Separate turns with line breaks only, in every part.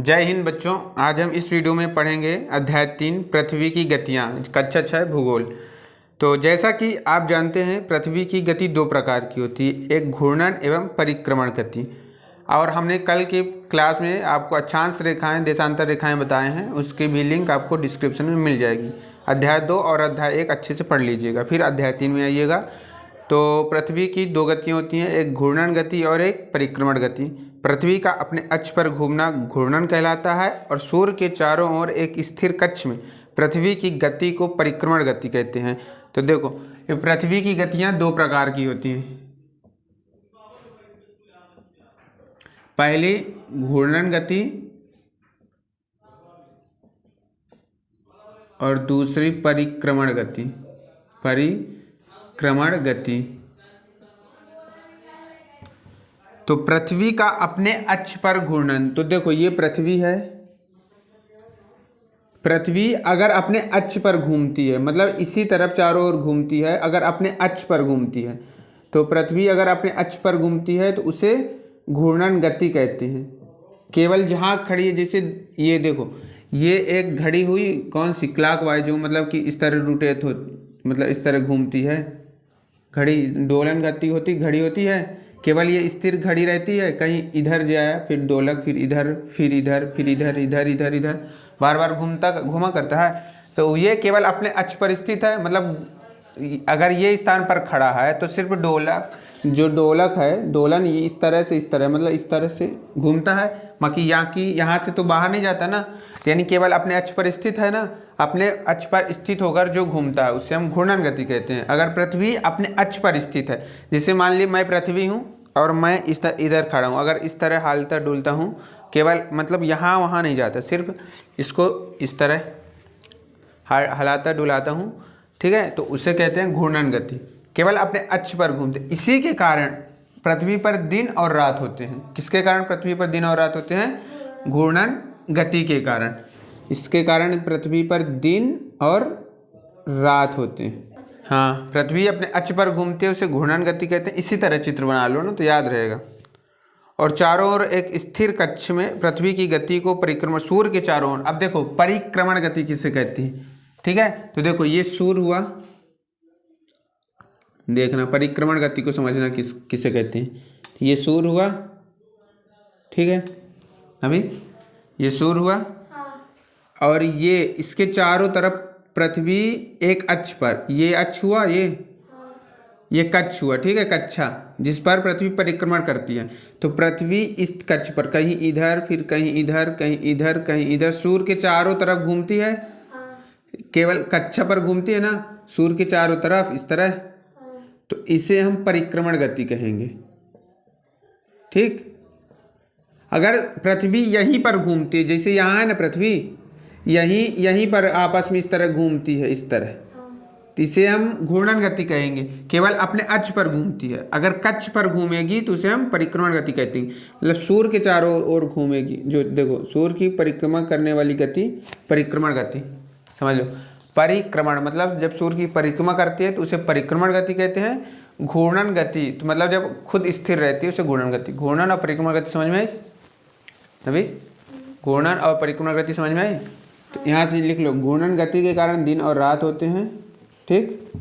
जय हिंद बच्चों। आज हम इस वीडियो में पढ़ेंगे अध्याय 3 पृथ्वी की गतियाँ, कक्षा 6 भूगोल। तो जैसा कि आप जानते हैं पृथ्वी की गति दो प्रकार की होती है, एक घूर्णन एवं परिक्रमण गति। और हमने कल के क्लास में आपको अक्षांश रेखाएं, देशांतर रेखाएं बताए हैं, उसकी भी लिंक आपको डिस्क्रिप्शन में मिल जाएगी। अध्याय 2 और अध्याय 1 अच्छे से पढ़ लीजिएगा, फिर अध्याय 3 में आइएगा। तो पृथ्वी की दो गतियाँ होती हैं, एक घूर्णन गति और एक परिक्रमण गति। पृथ्वी का अपने अक्ष पर घूमना घूर्णन कहलाता है और सूर्य के चारों ओर एक स्थिर कक्ष में पृथ्वी की गति को परिक्रमण गति कहते हैं। तो देखो, ये पृथ्वी की गतियाँ दो प्रकार की होती हैं। पहली घूर्णन गति और दूसरी परिक्रमण गति। परिक्रमण गति तो पृथ्वी का अपने अक्ष पर घूर्णन। तो देखो, ये पृथ्वी है। पृथ्वी अगर अपने अक्ष पर घूमती है, मतलब इसी तरफ चारों ओर घूमती है, अगर अपने अक्ष पर घूमती है, तो पृथ्वी अगर अपने अक्ष पर घूमती है तो उसे घूर्णन गति कहते हैं। केवल जहाँ खड़ी है, जैसे ये देखो, ये एक घड़ी हुई कौन सी, क्लॉकवाइज, जो मतलब कि इस तरह रोटेट हो, मतलब इस तरह घूमती है घड़ी। दोलन गति होती घड़ी होती है। केवल ये स्थिर घड़ी रहती है, कहीं इधर जाए फिर दोलक, फिर इधर, फिर इधर, फिर इधर, इधर इधर इधर बार बार घूमा करता है। तो ये केवल अपने अक्ष पर स्थित है। मतलब अगर ये स्थान पर खड़ा है तो सिर्फ डोलक, जो डोलक है, दोलन, ये इस तरह से, इस तरह, मतलब इस तरह से घूमता है। बाकी यहाँ से तो बाहर नहीं जाता ना, यानी केवल अपने अक्ष पर स्थित है ना। अपने अक्ष पर स्थित होकर जो घूमता है उसे हम घूर्णन गति कहते हैं। अगर पृथ्वी अपने अक्ष पर स्थित है, जैसे मान ली मैं पृथ्वी हूँ और मैं इधर खड़ा हूँ, अगर इस तरह हालता डुलता हूँ, केवल मतलब यहाँ वहाँ नहीं जाता, सिर्फ इसको इस तरह हलाता डुलाता हूँ, ठीक है, तो उसे कहते हैं घूर्णन गति। केवल अपने अक्ष पर घूमते। इसी के कारण पृथ्वी पर दिन और रात होते हैं। किसके कारण पृथ्वी पर दिन और रात होते हैं? घूर्णन गति के कारण। इसके कारण पृथ्वी पर दिन और रात होते हैं। हाँ, पृथ्वी अपने अक्ष पर घूमती है, उसे घूर्णन गति कहते हैं। इसी तरह चित्र बना लो ना तो याद रहेगा। और चारों ओर एक स्थिर कक्ष में पृथ्वी की गति को परिक्रमण, सूर्य के चारों ओर। अब देखो, परिक्रमण गति किसे कहती है, ठीक है। तो देखो, ये सूर्य हुआ, देखना परिक्रमण गति को समझना किसे कहते हैं। ये सूर्य हुआ, ठीक है, अभी ये सूर्य हुआ, और ये इसके चारों तरफ पृथ्वी एक अक्ष पर, ये अक्ष हुआ, ये कक्ष हुआ, ठीक है, कक्षा, जिस पर पृथ्वी परिक्रमण करती है। तो पृथ्वी इस कक्ष पर कहीं इधर, फिर कहीं इधर, कहीं इधर, कहीं इधर, सूर्य के चारों तरफ घूमती है। केवल कक्षा पर घूमती है ना, सूर्य के चारों तरफ इस तरह। तो इसे हम परिक्रमण गति कहेंगे, ठीक। अगर पृथ्वी यहीं पर घूमती है, जैसे यहाँ है ना पृथ्वी, यहीं पर आपस में इस तरह घूमती है, इस तरह, तो इसे हम घूर्णन गति कहेंगे। केवल अपने अक्ष पर घूमती है। अगर कक्ष पर घूमेगी तो उसे हम परिक्रमण गति कहते हैं। मतलब सूर्य के चारों ओर घूमेगी, जो देखो सूर्य की परिक्रमा करने वाली गति परिक्रमण गति, समझ लो। परिक्रमण मतलब जब सूर्य की परिक्रमा करती है तो उसे परिक्रमण गति कहते हैं। घूर्णन गति तो मतलब जब खुद स्थिर रहती है उसे घूर्णन गति। घूर्णन और परिक्रमण गति समझ में आई अभी? घूर्णन और परिक्रमण गति समझ में आई? तो यहाँ से लिख लो, घूर्णन गति के कारण दिन और रात होते हैं, ठीक।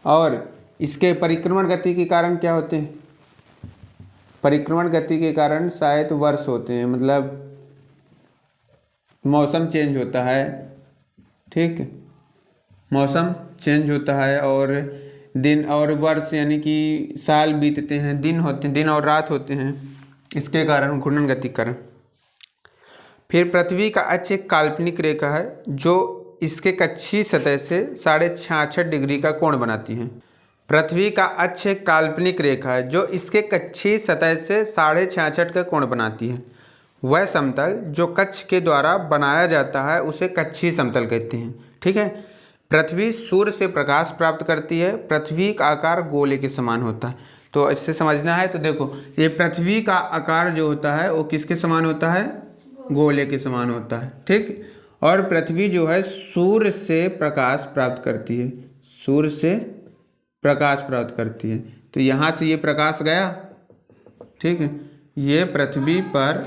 और इसके परिक्रमण गति के कारण क्या होते हैं? परिक्रमण गति के कारण शायद वर्ष होते हैं, मतलब मौसम चेंज होता है, ठीक, मौसम चेंज होता है, और दिन और वर्ष यानी कि साल बीतते हैं, दिन होते हैं, दिन और रात होते हैं, इसके कारण घूर्णन गति के कारण। फिर पृथ्वी का अक्ष एक काल्पनिक रेखा है जो इसके कक्षीय सतह से 66.5 डिग्री का कोण बनाती है। पृथ्वी का अक्ष एक काल्पनिक रेखा है जो इसके कक्षीय सतह से 66.5 का कोण बनाती है। वह समतल जो कक्ष के द्वारा बनाया जाता है उसे कक्षीय समतल कहते हैं, ठीक है। पृथ्वी सूर्य से प्रकाश प्राप्त करती है। पृथ्वी का आकार गोले के समान होता है। तो इससे समझना है तो देखो, ये पृथ्वी का आकार जो होता है वो किसके समान होता है? गोले के समान होता है, ठीक। और पृथ्वी जो है सूर्य से प्रकाश प्राप्त करती है, सूर्य से प्रकाश प्राप्त करती है। तो यहाँ से ये प्रकाश गया, ठीक है, ये पृथ्वी पर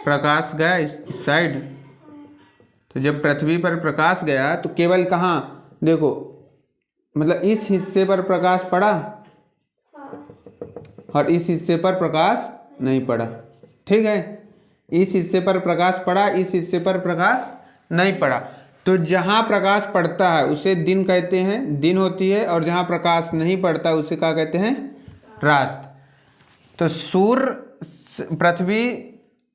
प्रकाश गया इस साइड, तो जब पृथ्वी पर प्रकाश गया तो केवल कहाँ, देखो मतलब इस हिस्से पर प्रकाश पड़ा और इस हिस्से पर प्रकाश नहीं पड़ा। ठीक है, इस हिस्से पर प्रकाश पड़ा, इस हिस्से पर प्रकाश नहीं पड़ा। तो जहाँ प्रकाश पड़ता है उसे दिन कहते हैं, दिन होती है, और जहाँ प्रकाश नहीं पड़ता उसे क्या कहते हैं, रात। तो सूर्य, पृथ्वी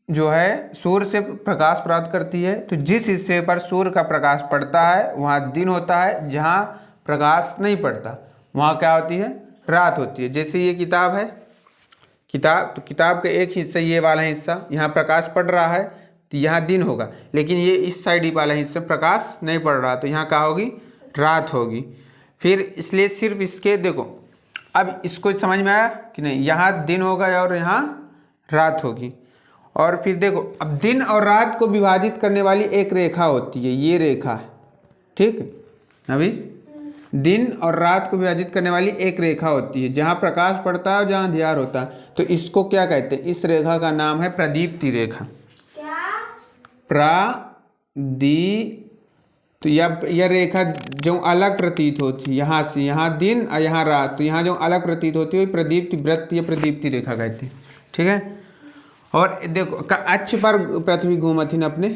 जो है सूर्य से प्रकाश प्राप्त करती है, तो जिस हिस्से पर सूर्य का प्रकाश पड़ता है वहाँ दिन होता है, जहाँ प्रकाश नहीं पड़ता वहाँ क्या होती है, रात होती है। जैसे ये किताब है, किताब, तो किताब का एक हिस्सा ये वाला हिस्सा, यहाँ प्रकाश पड़ रहा है तो यहाँ दिन होगा, लेकिन ये इस साइड ही वाला हिस्सा प्रकाश नहीं पड़ रहा तो यहाँ क्या होगी, रात होगी। फिर इसलिए सिर्फ इसके देखो, अब इसको समझ में आया कि नहीं, यहाँ दिन होगा और यहाँ रात होगी। और फिर देखो, अब दिन और रात को विभाजित करने वाली एक रेखा होती है, ये रेखा है। ठीक है, अभी दिन और रात को विभाजित करने वाली एक रेखा होती है, जहाँ प्रकाश पड़ता है और जहाँ अंधियार होता है, तो इसको क्या कहते हैं, इस रेखा का नाम है प्रदीप्ति रेखा। तो यह रेखा जो अलग प्रतीत होती है, यहाँ से यहाँ दिन और यहाँ रात, तो यहाँ जो अलग प्रतीत होती है प्रदीप्ति वृत्त या प्रदीप्ति रेखा कहते हैं। ठीक है, और देखो अक्ष पर पृथ्वी घूमती न अपने,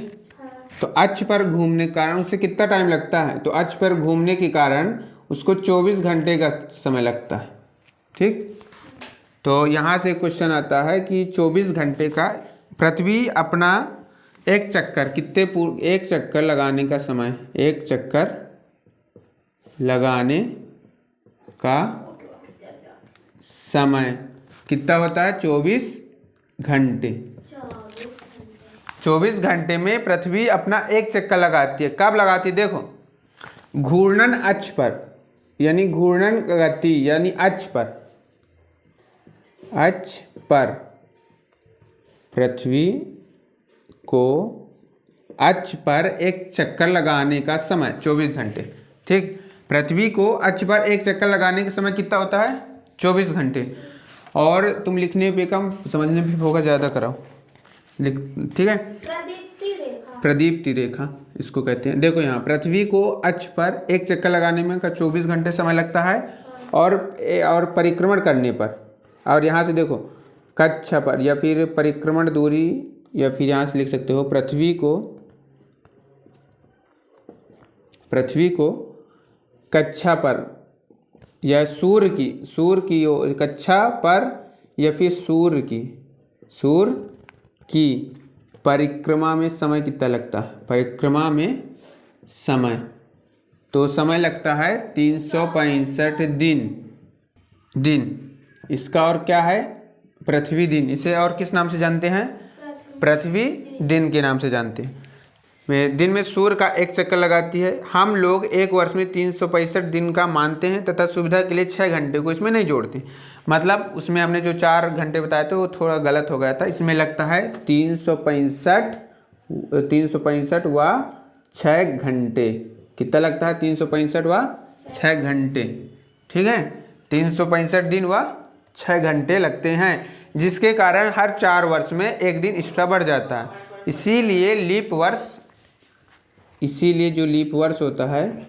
तो अक्ष पर घूमने के कारण उसे कितना टाइम लगता है, तो अक्ष पर घूमने के कारण उसको 24 घंटे का समय लगता है। ठीक, तो यहाँ से क्वेश्चन आता है कि 24 घंटे का पृथ्वी अपना एक चक्कर एक चक्कर लगाने का समय, एक चक्कर लगाने का समय कितना होता है, 24 घंटे। 24 घंटे में पृथ्वी अपना एक चक्कर लगाती है। कब लगाती है, देखो घूर्णन अक्ष पर, यानी घूर्णन गति, यानी अक्ष पर पृथ्वी को अक्ष पर एक चक्कर लगाने का समय 24 घंटे। ठीक, पृथ्वी को अक्ष पर एक चक्कर लगाने का समय कितना होता है, 24 घंटे। और तुम लिखने पे कम, समझने पे होगा ज़्यादा कराओ, ठीक है। प्रदीप्ति रेखा इसको कहते हैं। देखो यहाँ पृथ्वी को अक्ष पर एक चक्कर लगाने में का 24 घंटे समय लगता है, और परिक्रमण करने पर, और यहाँ से देखो कक्षा पर या फिर परिक्रमण दूरी, या फिर यहाँ से लिख सकते हो पृथ्वी को कक्षा पर या सूर्य की कक्षा पर, या फिर सूर्य की परिक्रमा में समय कितना लगता है, परिक्रमा में समय, तो समय लगता है 365 दिन। इसका और क्या है, पृथ्वी दिन। इसे और किस नाम से जानते हैं, पृथ्वी दिन के नाम से जानते हैं। दिन में सूर्य का एक चक्कर लगाती है। हम लोग एक वर्ष में 365 दिन का मानते हैं तथा सुविधा के लिए 6 घंटे को इसमें नहीं जोड़ते। मतलब उसमें हमने जो 4 घंटे बताए थे वो थोड़ा गलत हो गया था। इसमें लगता है 365 व 6 घंटे। कितना लगता है, 365 व 6 घंटे। ठीक है, 365 दिन व 6 घंटे लगते हैं, जिसके कारण हर 4 वर्ष में एक दिन एक्स्ट्रा बढ़ जाता है। इसीलिए जो लीप वर्ष होता है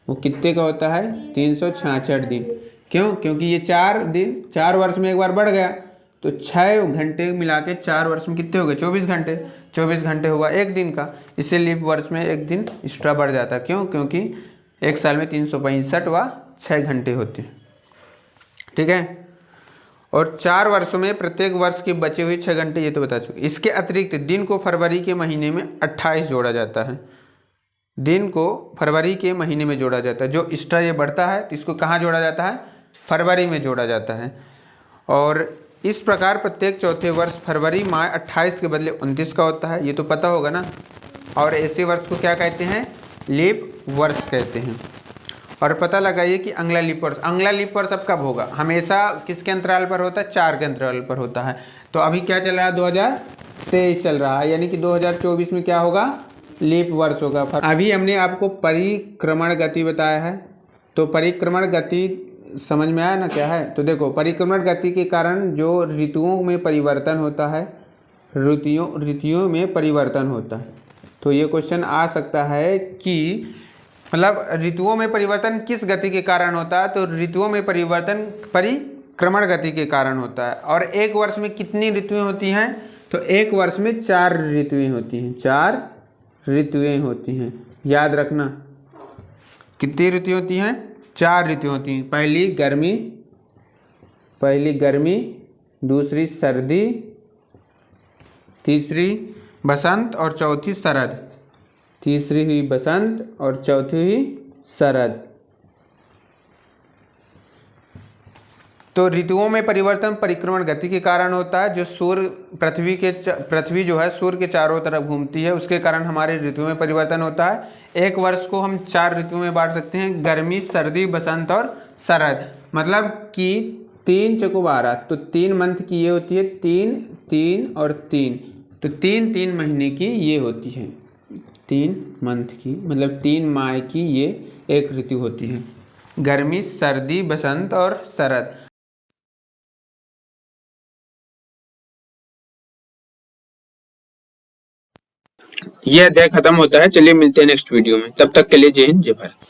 वो कितने का होता है, 366 दिन। क्यों, क्योंकि ये 4 वर्ष में एक बार बढ़ गया, तो 6 घंटे मिला के 4 वर्ष में कितने हो गए, 24 घंटे। 24 घंटे हुआ एक दिन का, इससे लीप वर्ष में एक दिन एक्स्ट्रा बढ़ जाता है। क्यों, क्योंकि एक साल में 365 व 6 घंटे होते हैं। ठीक है, और 4 वर्षों में प्रत्येक वर्ष के बचे हुए 6 घंटे, ये तो बता चुके। इसके अतिरिक्त दिन को फरवरी के महीने में 28 जोड़ा जाता है। दिन को फरवरी के महीने में जोड़ा जाता है। जो एक्स्ट्रा ये बढ़ता है तो इसको कहाँ जोड़ा जाता है, फरवरी में जोड़ा जाता है। और इस प्रकार प्रत्येक चौथे वर्ष फरवरी माह 28 के बदले 29 का होता है, ये तो पता होगा ना। और ऐसे वर्ष को क्या कहते हैं, लीप वर्ष कहते हैं। और पता लगाइए कि अगला लीप वर्ष अब कब होगा, हमेशा किसके अंतराल पर होता है, 4 के अंतराल पर होता है। तो अभी क्या चल रहा है, 2023 चल रहा है, यानी कि 2024 में क्या होगा, लीप वर्ष होगा। अभी हमने आपको परिक्रमण गति बताया है, तो परिक्रमण गति समझ में आया ना क्या है। तो देखो परिक्रमण गति के कारण जो ऋतुओं में परिवर्तन होता है ऋतुओं में परिवर्तन होता है। तो ये क्वेश्चन आ सकता है कि मतलब ऋतुओं में परिवर्तन किस गति के कारण होता है, तो ऋतुओं में परिवर्तन परिक्रमण गति के कारण होता है। और एक वर्ष में कितनी ऋतुएं होती हैं, तो एक वर्ष में 4 ऋतुएं होती हैं, 4 ऋतुएं होती हैं, याद रखना। कितनी ऋतुएं होती हैं, 4 ऋतुएं होती हैं। पहली गर्मी, दूसरी सर्दी, तीसरी बसंत और चौथी शरद। तीसरी हुई बसंत और चौथी हुई शरद। तो ऋतुओं में परिवर्तन परिक्रमण गति के कारण होता है। जो पृथ्वी जो है सूर्य के चारों तरफ घूमती है, उसके कारण हमारे ऋतुओं में परिवर्तन होता है। एक वर्ष को हम 4 ऋतुओं में बांट सकते हैं, गर्मी, सर्दी, बसंत और शरद। मतलब कि 3 चौको 12, तो 3 मंथ की ये होती है, 3 3 और 3, तो 3 महीने की ये होती है, 3 मंथ की, मतलब 3 माह की ये एक ऋतु होती है, गर्मी, सर्दी, बसंत और शरद।
यह अध्याय खत्म होता है। चलिए मिलते हैं नेक्स्ट वीडियो में, तब तक के लिए जय हिंद, जय भारत।